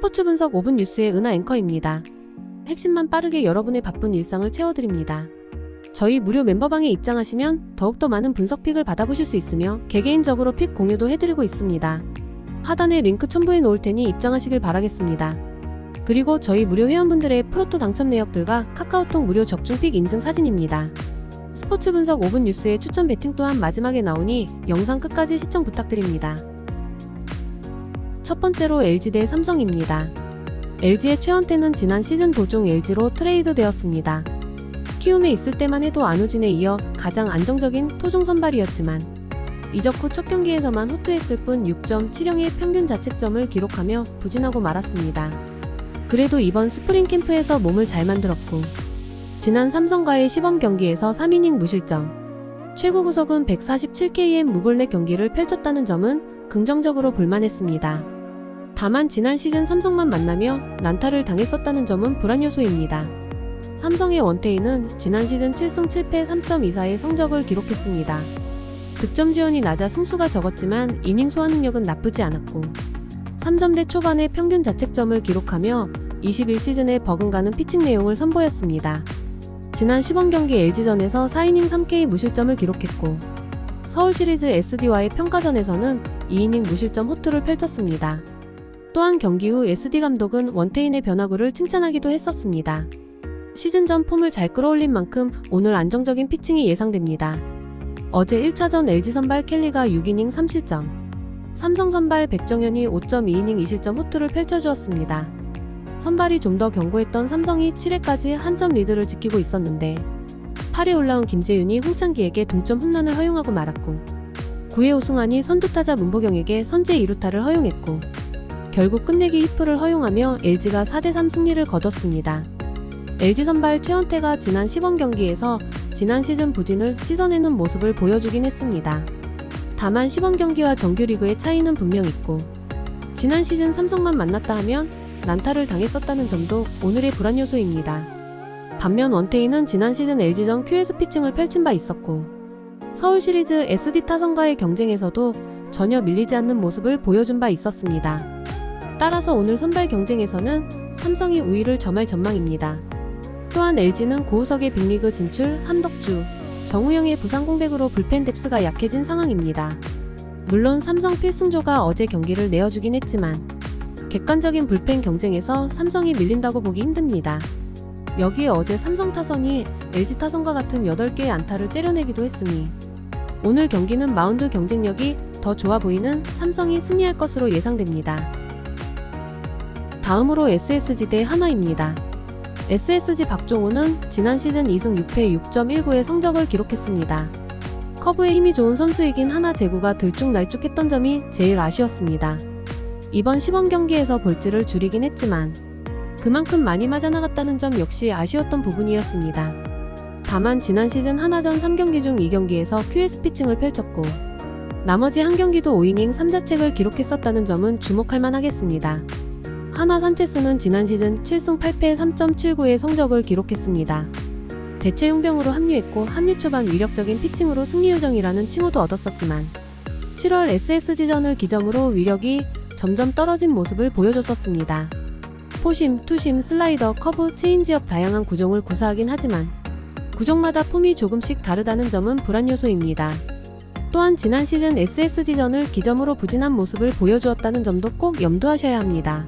스포츠 분석 5분 뉴스의 은하 앵커입니다. 핵심만 빠르게 여러분의 바쁜 일상을 채워드립니다. 저희 무료 멤버방에 입장하시면 더욱더 많은 분석 픽을 받아보실 수 있으며 개개인적으로 픽 공유도 해드리고 있습니다. 하단에 링크 첨부해 놓을 테니 입장하시길 바라겠습니다. 그리고 저희 무료 회원분들의 프로토 당첨 내역들과 카카오톡 무료 적중 픽 인증 사진입니다. 스포츠 분석 5분 뉴스의 추천 배팅 또한 마지막에 나오니 영상 끝까지 시청 부탁드립니다. 첫 번째로 LG 대 삼성입니다. LG의 최원태는 지난 시즌 도중 LG로 트레이드 되었습니다. 키움에 있을 때만 해도 안우진에 이어 가장 안정적인 토종 선발이었지만 이적 후 첫 경기에서만 호투했을 뿐 6.70의 평균 자책점을 기록하며 부진하고 말았습니다. 그래도 이번 스프링 캠프에서 몸을 잘 만들었고 지난 삼성과의 시범 경기에서 3이닝 무실점, 최고 구속은 147km 무볼넷 경기를 펼쳤다는 점은 긍정적으로 볼만했습니다. 다만 지난 시즌 삼성만 만나며 난타를 당했었다는 점은 불안 요소입니다. 삼성의 원태인은 지난 시즌 7승 7패 3.24의 성적을 기록했습니다. 득점 지원이 낮아 승수가 적었지만 이닝 소화 능력은 나쁘지 않았고 3점대 초반의 평균 자책점을 기록하며 21시즌에 버금가는 피칭 내용을 선보였습니다. 지난 시범 경기 LG전에서 4이닝 3K 무실점을 기록했고 서울 시리즈 SD와의 평가전에서는 2이닝 무실점 호투를 펼쳤습니다. 또한 경기 후 SD 감독은 원태인의 변화구를 칭찬하기도 했었습니다. 시즌 전 폼을 잘 끌어올린 만큼 오늘 안정적인 피칭이 예상됩니다. 어제 1차전 LG 선발 켈리가 6이닝 3실점, 삼성 선발 백정현이 5.2이닝 2실점 호투를 펼쳐주었습니다. 선발이 좀 더 견고했던 삼성이 7회까지 한 점 리드를 지키고 있었는데 8회 올라온 김재윤이 홍창기에게 동점 홈런을 허용하고 말았고 9회 오승환이 선두타자 문보경에게 선제 2루타를 허용했고 결국 끝내기 히프를 허용하며 LG가 4대3 승리를 거뒀습니다. LG 선발 최원태가 지난 시범 경기에서 지난 시즌 부진을 씻어내는 모습을 보여주긴 했습니다. 다만 시범 경기와 정규리그의 차이는 분명 있고 지난 시즌 삼성만 만났다 하면 난타를 당했었다는 점도 오늘의 불안 요소입니다. 반면 원태인은 지난 시즌 LG전 QS 피칭을 펼친 바 있었고 서울 시리즈 SD 타선과의 경쟁에서도 전혀 밀리지 않는 모습을 보여준 바 있었습니다. 따라서 오늘 선발 경쟁에서는 삼성이 우위를 점할 전망입니다. 또한 LG는 고우석의 빅리그 진출, 한덕주, 정우영의 부상 공백으로 불펜 뎁스가 약해진 상황입니다. 물론 삼성 필승조가 어제 경기를 내어주긴 했지만 객관적인 불펜 경쟁에서 삼성이 밀린다고 보기 힘듭니다. 여기에 어제 삼성 타선이 LG 타선과 같은 8개의 안타를 때려내기도 했으니 오늘 경기는 마운드 경쟁력이 더 좋아 보이는 삼성이 승리할 것으로 예상됩니다. 다음으로 SSG 대 하나입니다. SSG 박종호는 지난 시즌 2승 6패 6.19의 성적을 기록했습니다. 커브에 힘이 좋은 선수이긴 하나 제구가 들쭉날쭉했던 점이 제일 아쉬웠습니다. 이번 시범 경기에서 볼질을 줄이긴 했지만 그만큼 많이 맞아나갔다는 점 역시 아쉬웠던 부분이었습니다. 다만 지난 시즌 하나전 3경기 중 2경기에서 QS 피칭을 펼쳤고 나머지 한 경기도 5이닝 3자책을 기록했었다는 점은 주목할 만하겠습니다. 하나 산체스는 지난 시즌 7승 8패 3.79의 성적을 기록했습니다. 대체 용병으로 합류했고 합류 초반 위력적인 피칭으로 승리 요정이라는 칭호도 얻었었지만 7월 SSG전을 기점으로 위력이 점점 떨어진 모습을 보여줬었습니다. 포심, 투심, 슬라이더, 커브, 체인지업 다양한 구종을 구사하긴 하지만 구종마다 폼이 조금씩 다르다는 점은 불안 요소입니다. 또한 지난 시즌 SSG전을 기점으로 부진한 모습을 보여주었다는 점도 꼭 염두하셔야 합니다.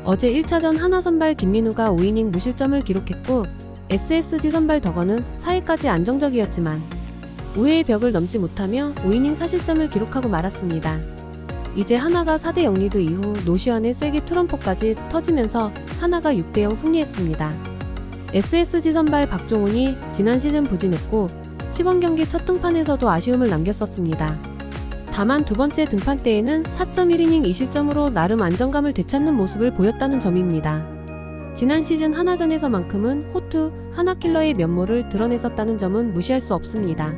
어제 1차전 하나 선발 김민우가 5이닝 무실점을 기록했고 SSG 선발 덕원은 4회까지 안정적이었지만 5회의 벽을 넘지 못하며 5이닝 4실점을 기록하고 말았습니다. 이제 하나가 4대0 리드 이후 노시환의 쐐기 투런포까지 터지면서 하나가 6대0 승리했습니다. SSG 선발 박종훈이 지난 시즌 부진했고 시범 경기 첫 등판에서도 아쉬움을 남겼었습니다. 다만 두 번째 등판 때에는 4.1이닝 2실점으로 나름 안정감을 되찾는 모습을 보였다는 점입니다. 지난 시즌 하나전에서만큼은 호투, 하나킬러의 면모를 드러냈었다는 점은 무시할 수 없습니다.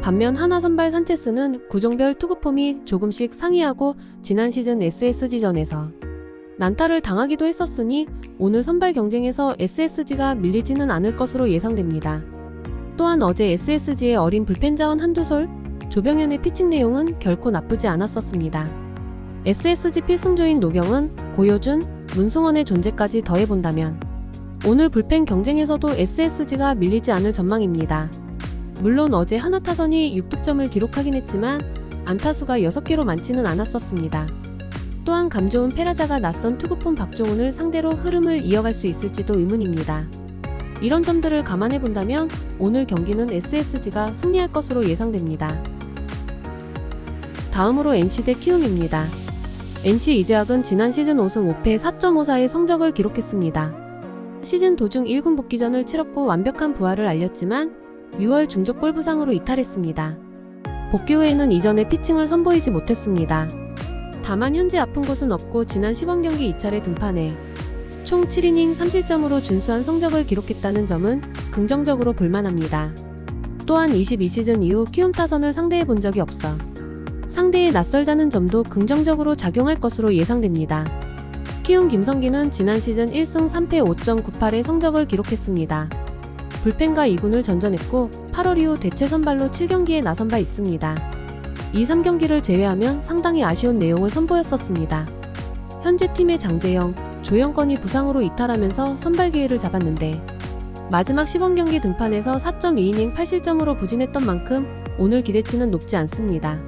반면 하나 선발 산체스는 구종별 투구폼이 조금씩 상이하고 지난 시즌 SSG전에서 난타를 당하기도 했었으니 오늘 선발 경쟁에서 SSG가 밀리지는 않을 것으로 예상됩니다. 또한 어제 SSG의 어린 불펜 자원 한두솔, 조병현의 피칭 내용은 결코 나쁘지 않았었습니다. SSG 필승조인 노경은, 고효준, 문승원의 존재까지 더해본다면 오늘 불펜 경쟁에서도 SSG가 밀리지 않을 전망입니다. 물론 어제 하나 타선이 6득점을 기록하긴 했지만 안타수가 6개로 많지는 않았었습니다. 또한 감 좋은 페라자가 낯선 투구폰 박종훈을 상대로 흐름을 이어갈 수 있을지도 의문입니다. 이런 점들을 감안해 본다면 오늘 경기는 SSG가 승리할 것으로 예상됩니다. 다음으로 NC 대 키움입니다. NC 이재학은 지난 시즌 5승 5패 4.54의 성적을 기록했습니다. 시즌 도중 1군 복귀전을 치렀고 완벽한 부활을 알렸지만 6월 중족골 부상으로 이탈했습니다. 복귀 후에는 이전의 피칭을 선보이지 못했습니다. 다만 현재 아픈 곳은 없고 지난 시범경기 2차례 등판해 총 7이닝 3실점으로 준수한 성적을 기록했다는 점은 긍정적으로 볼만합니다. 또한 22시즌 이후 키움 타선을 상대해 본 적이 없어 상대에 낯설다는 점도 긍정적으로 작용할 것으로 예상됩니다. 키움 김성기는 지난 시즌 1승 3패 5.98의 성적을 기록했습니다. 불펜과 2군을 전전했고 8월 이후 대체 선발로 7경기에 나선 바 있습니다. 이 3경기를 제외하면 상당히 아쉬운 내용을 선보였었습니다. 현재 팀의 장재영, 조영건이 부상으로 이탈하면서 선발 기회를 잡았는데 마지막 시범경기 등판에서 4.2이닝 8실점으로 부진했던 만큼 오늘 기대치는 높지 않습니다.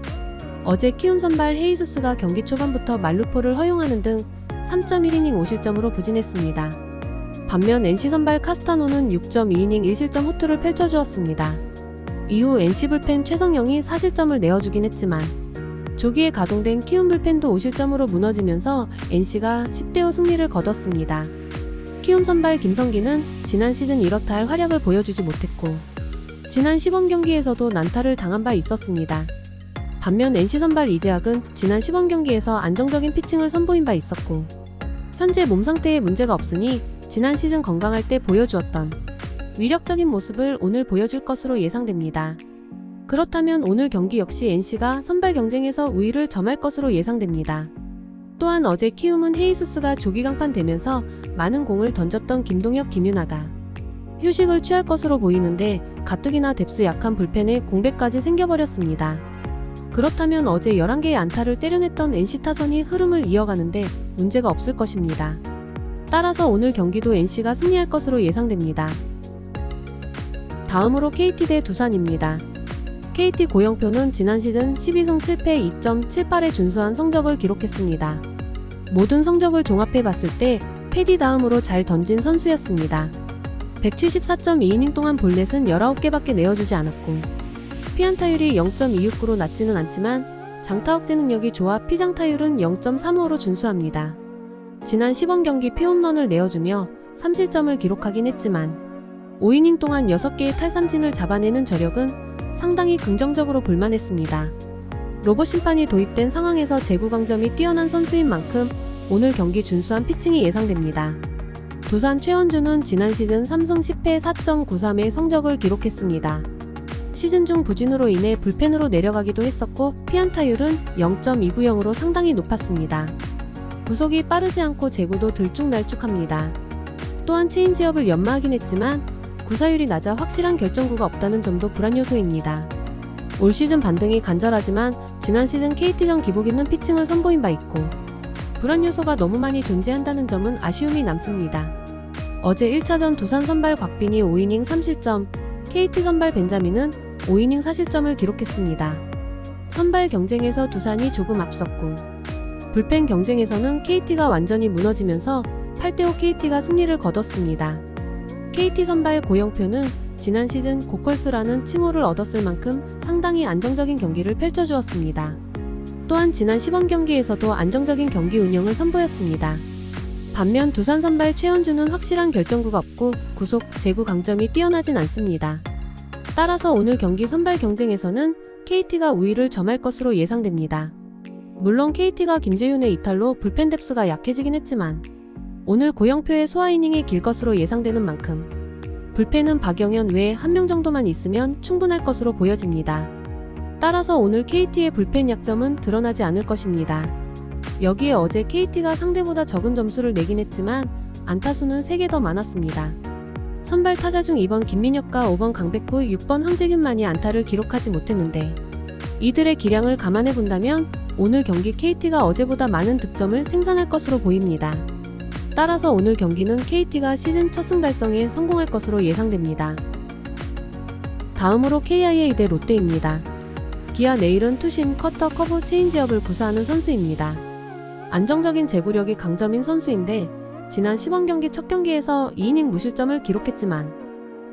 어제 키움 선발 헤이수스가 경기 초반부터 말루포를 허용하는 등 3.1이닝 5실점으로 부진했습니다. 반면 NC 선발 카스타노는 6.2이닝 1실점 호투를 펼쳐주었습니다. 이후 NC 불펜 최성영이 4실점을 내어주긴 했지만 조기에 가동된 키움 불펜도 5실점으로 무너지면서 NC가 10대5 승리를 거뒀습니다. 키움 선발 김성기는 지난 시즌 이렇다 할 활약을 보여주지 못했고 지난 시범경기에서도 난타를 당한 바 있었습니다. 반면 NC 선발 이재학은 지난 시범경기에서 안정적인 피칭을 선보인 바 있었고 현재 몸 상태에 문제가 없으니 지난 시즌 건강할 때 보여주었던 위력적인 모습을 오늘 보여줄 것으로 예상됩니다. 그렇다면 오늘 경기 역시 NC가 선발 경쟁에서 우위를 점할 것으로 예상됩니다. 또한 어제 키움은 헤이수스가 조기 강판되면서 많은 공을 던졌던 김동혁, 김윤아가 휴식을 취할 것으로 보이는데 가뜩이나 뎁스 약한 불펜에 공백까지 생겨버렸습니다. 그렇다면 어제 11개의 안타를 때려냈던 NC 타선이 흐름을 이어가는데 문제가 없을 것입니다. 따라서 오늘 경기도 NC가 승리할 것으로 예상됩니다. 다음으로 KT 대 두산입니다. KT 고영표는 지난 시즌 12승 7패 2.78의 준수한 성적을 기록했습니다. 모든 성적을 종합해 봤을 때 패디 다음으로 잘 던진 선수였습니다. 174.2이닝 동안 볼넷은 19개밖에 내어주지 않았고 피안타율이 0.269로 낮지는 않지만 장타억제 능력이 좋아 피장타율은 0.35로 준수합니다. 지난 시범경기 피홈런을 내어주며 3실점을 기록하긴 했지만 5이닝 동안 6개의 탈삼진을 잡아내는 저력은 상당히 긍정적으로 볼만했습니다. 로봇 심판이 도입된 상황에서 제구강점이 뛰어난 선수인 만큼 오늘 경기 준수한 피칭이 예상됩니다. 두산 최원주는 지난 시즌 3승 10패 4.93의 성적을 기록했습니다. 시즌 중 부진으로 인해 불펜으로 내려가기도 했었고 피안타율은 0.290으로 상당히 높았습니다. 구속이 빠르지 않고 제구도 들쭉날쭉합니다. 또한 체인지업을 연마하긴 했지만 구사율이 낮아 확실한 결정구가 없다는 점도 불안 요소입니다. 올 시즌 반등이 간절하지만 지난 시즌 KT전 기복 있는 피칭을 선보인 바 있고 불안 요소가 너무 많이 존재한다는 점은 아쉬움이 남습니다. 어제 1차전 두산 선발 곽빈이 5이닝 3실점, KT 선발 벤자민은 5이닝 4실점을 기록했습니다. 선발 경쟁에서 두산이 조금 앞섰고 불펜 경쟁에서는 KT가 완전히 무너지면서 8대5 KT가 승리를 거뒀습니다. KT 선발 고영표는 지난 시즌 고컬스라는 칭호를 얻었을 만큼 상당히 안정적인 경기를 펼쳐주었습니다. 또한 지난 시범경기에서도 안정적인 경기 운영을 선보였습니다. 반면 두산 선발 최원주는 확실한 결정구가 없고 구속, 제구 강점이 뛰어나진 않습니다. 따라서 오늘 경기 선발 경쟁에서는 KT가 우위를 점할 것으로 예상됩니다. 물론 KT가 김재윤의 이탈로 불펜 뎁스가 약해지긴 했지만 오늘 고영표의 소화이닝이 길 것으로 예상되는 만큼 불펜은 박영현 외에 한 명 정도만 있으면 충분할 것으로 보여집니다. 따라서 오늘 KT의 불펜 약점은 드러나지 않을 것입니다. 여기에 어제 KT가 상대보다 적은 점수를 내긴 했지만 안타수는 3개 더 많았습니다. 선발 타자 중 2번 김민혁과 5번 강백호, 6번 황재균만이 안타를 기록하지 못했는데 이들의 기량을 감안해 본다면 오늘 경기 KT가 어제보다 많은 득점을 생산할 것으로 보입니다. 따라서 오늘 경기는 KT가 시즌 첫 승 달성에 성공할 것으로 예상됩니다. 다음으로 KIA 대 롯데입니다. 기아 내일은 투심, 커터, 커브, 체인지업을 구사하는 선수입니다. 안정적인 제구력이 강점인 선수인데 지난 시범 경기 첫 경기에서 2이닝 무실점을 기록했지만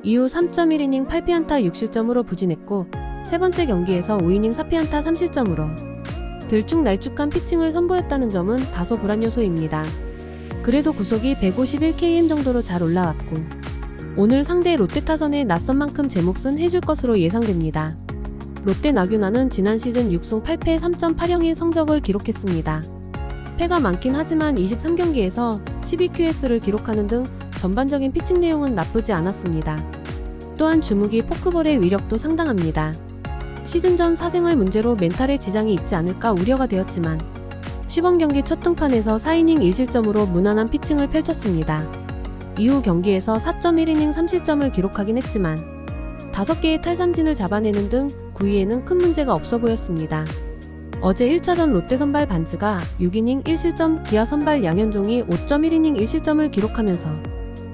이후 3.1이닝 8피안타 6실점으로 부진했고 세 번째 경기에서 5이닝 4피안타 3실점으로 들쭉날쭉한 피칭을 선보였다는 점은 다소 불안 요소입니다. 그래도 구속이 151km 정도로 잘 올라왔고 오늘 상대 롯데 타선의 낯선 만큼 제 몫은 해줄 것으로 예상됩니다. 롯데 나균아는 지난 시즌 6승 8패 3.80의 성적을 기록했습니다. 패가 많긴 하지만 23경기에서 12QS를 기록하는 등 전반적인 피칭 내용은 나쁘지 않았습니다. 또한 주무기 포크볼의 위력도 상당합니다. 시즌 전 사생활 문제로 멘탈에 지장이 있지 않을까 우려가 되었지만 시범 경기 첫 등판에서 4이닝 1실점으로 무난한 피칭을 펼쳤습니다. 이후 경기에서 4.1이닝 3실점을 기록하긴 했지만 5개의 탈삼진을 잡아내는 등 구위에는 큰 문제가 없어 보였습니다. 어제 1차전 롯데 선발 반즈가 6이닝 1실점, 기아 선발 양현종이 5.1이닝 1실점을 기록하면서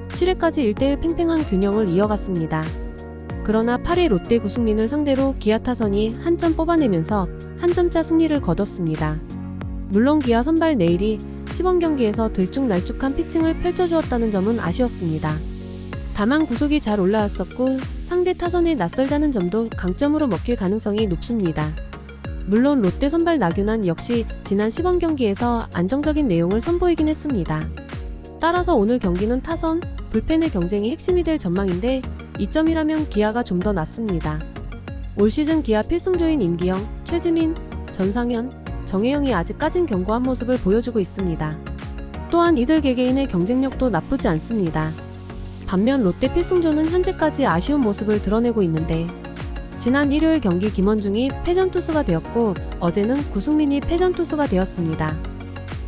7회까지 1대1 팽팽한 균형을 이어갔습니다. 그러나 8회 롯데 구승민을 상대로 기아 타선이 한 점 뽑아내면서 한 점차 승리를 거뒀습니다. 물론 기아 선발 내일이 시범 경기에서 들쭉날쭉한 피칭을 펼쳐주었다는 점은 아쉬웠습니다. 다만 구속이 잘 올라왔었고 상대 타선에 낯설다는 점도 강점으로 먹힐 가능성이 높습니다. 물론 롯데 선발 나균안 역시 지난 시범 경기에서 안정적인 내용을 선보이긴 했습니다. 따라서 오늘 경기는 타선, 불펜의 경쟁이 핵심이 될 전망인데 이점이라면 기아가 좀 더 낫습니다. 올 시즌 기아 필승조인 임기영, 최지민, 전상현, 정혜영이 아직까진 견고한 모습을 보여주고 있습니다. 또한 이들 개개인의 경쟁력도 나쁘지 않습니다. 반면 롯데 필승조는 현재까지 아쉬운 모습을 드러내고 있는데 지난 일요일 경기 김원중이 패전투수가 되었고 어제는 구승민이 패전투수가 되었습니다.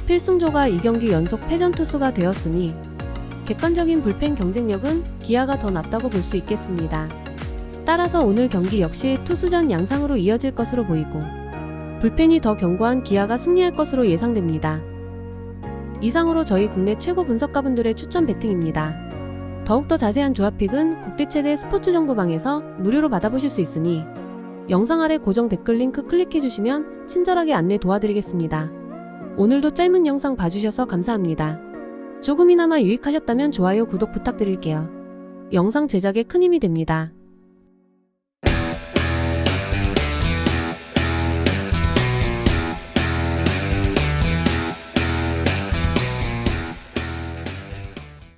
필승조가 2경기 연속 패전투수가 되었으니 객관적인 불펜 경쟁력은 기아가 더 낫다고 볼 수 있겠습니다. 따라서 오늘 경기 역시 투수전 양상으로 이어질 것으로 보이고 불펜이 더 견고한 기아가 승리할 것으로 예상됩니다. 이상으로 저희 국내 최고 분석가분들의 추천 배팅입니다. 더욱더 자세한 조합픽은 국대 최대 스포츠 정보방에서 무료로 받아보실 수 있으니 영상 아래 고정 댓글 링크 클릭해주시면 친절하게 안내 도와드리겠습니다. 오늘도 짧은 영상 봐주셔서 감사합니다. 조금이나마 유익하셨다면 좋아요, 구독 부탁드릴게요. 영상 제작에 큰 힘이 됩니다.